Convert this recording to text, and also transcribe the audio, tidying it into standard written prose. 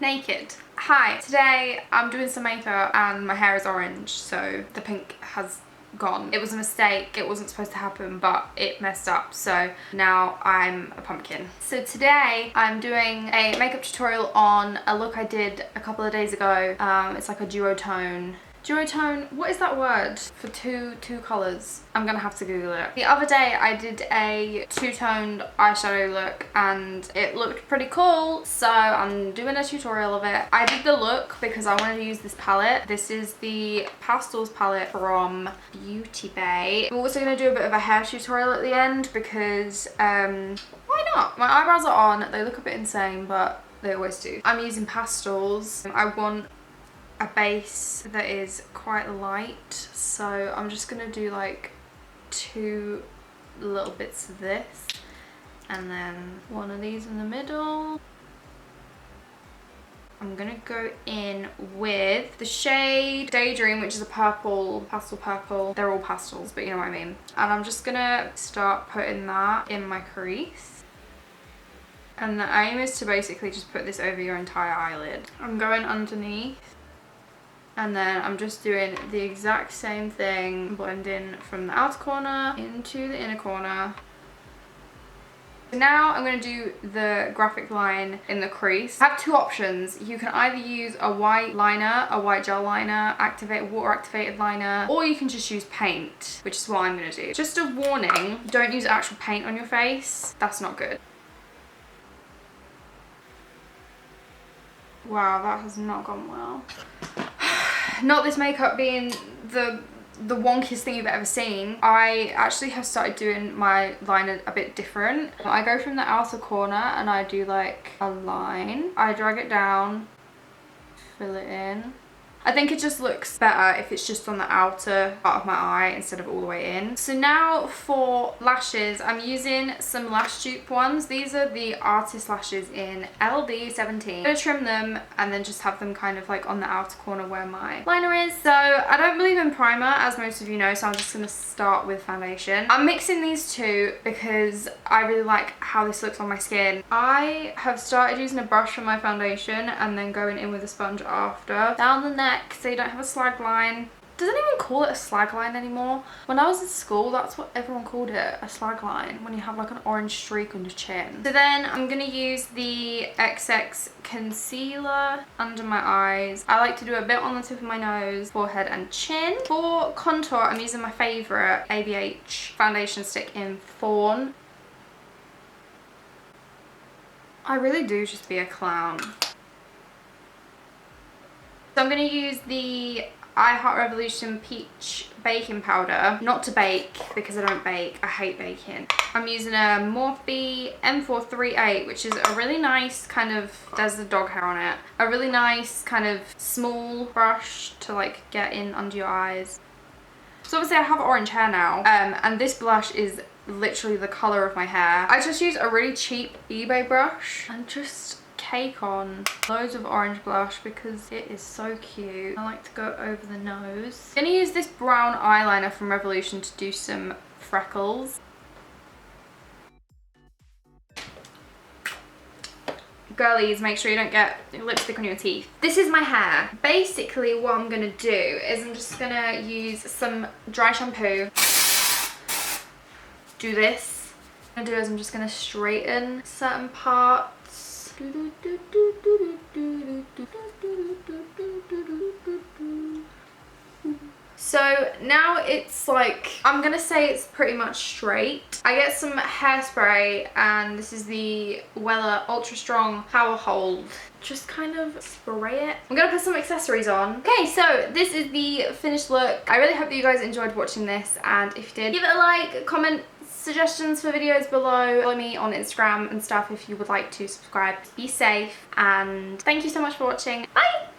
Naked. Hi, today I'm doing some makeup and my hair is orange, so the pink has gone. It was a mistake, it wasn't supposed to happen, but it messed up, so now I'm a pumpkin. So today I'm doing a makeup tutorial on a look I did a couple of days ago. It's like a duotone. Duotone, what is that word for two colours? I'm gonna have to Google it. The other day I did a two-toned eyeshadow look and it looked pretty cool, so I'm doing a tutorial of it. I did the look because I wanted to use this palette. This is the Pastels palette from Beautybay. I'm also gonna do a bit of a hair tutorial at the end because why not? My eyebrows are on, they look a bit insane, but they always do. I'm using pastels. I want a base that is quite light, so I'm just gonna do like two little bits of this and then one of these in the middle. I'm gonna go in with the shade Daydream, which is a purple, pastel purple. They're all pastels, but you know what I mean. And I'm just gonna start putting that in my crease. And the aim is to basically just put this over your entire eyelid. I'm going underneath. And then I'm just doing the exact same thing, blending from the outer corner into the inner corner. Now I'm going to do the graphic line in the crease. I have two options. You can either use a white liner, a white gel liner, water activated liner, or you can just use paint, which is what I'm going to do. Just a warning, don't use actual paint on your face. That's not good. Wow, that has not gone well. Not this makeup being the wonkiest thing you've ever seen. I actually have started doing my liner a bit different. I go from the outer corner and I do like a line. I drag it down, fill it in. I think it just looks better if it's just on the outer part of my eye instead of all the way in. So now for lashes, I'm using some lash dupe ones. These are the artist lashes in LD17. I'm gonna trim them and then just have them kind of like on the outer corner where my liner is. So I don't believe in primer, as most of you know, so I'm just gonna start with foundation. I'm mixing these two because I really like how this looks on my skin. I have started using a brush for my foundation and then going in with a sponge after. Down the neck, so you don't have a slag line. Does anyone call it a slag line anymore? When I was in school, that's what everyone called it, a slag line, when you have like an orange streak on your chin. So then I'm gonna use the XX concealer under my eyes. I like to do a bit on the tip of my nose, forehead and chin. For contour, I'm using my favourite ABH foundation stick in Fawn. I really do just be a clown. So I'm going to use the iheartrevolution peach baking powder, not to bake because I don't bake, I hate baking. I'm using a Morphe M438, which is a really nice kind of, there's the dog hair on it, a really nice kind of small brush to like get in under your eyes. So obviously I have orange hair now, and this blush is literally the colour of my hair. I just use a really cheap eBay brush and just cake on loads of orange blush because it is so cute. I like to go over the nose. I'm gonna use this brown eyeliner from Revolution to do some freckles. Girlies, make sure you don't get lipstick on your teeth. This is my hair. Basically what I'm gonna do is I'm just gonna use some dry shampoo. Do this. What I'm gonna do is I'm just gonna straighten certain parts. So now it's like, I'm gonna say it's pretty much straight. I get some hairspray and this is the Wella Ultra Strong Power Hold. Just kind of spray it. I'm gonna put some accessories on. Okay, so this is the finished look. I really hope that you guys enjoyed watching this, and if you did, give it a like, comment suggestions for videos below, follow me on Instagram and stuff if you would like to subscribe. Be safe and thank you so much for watching. Bye!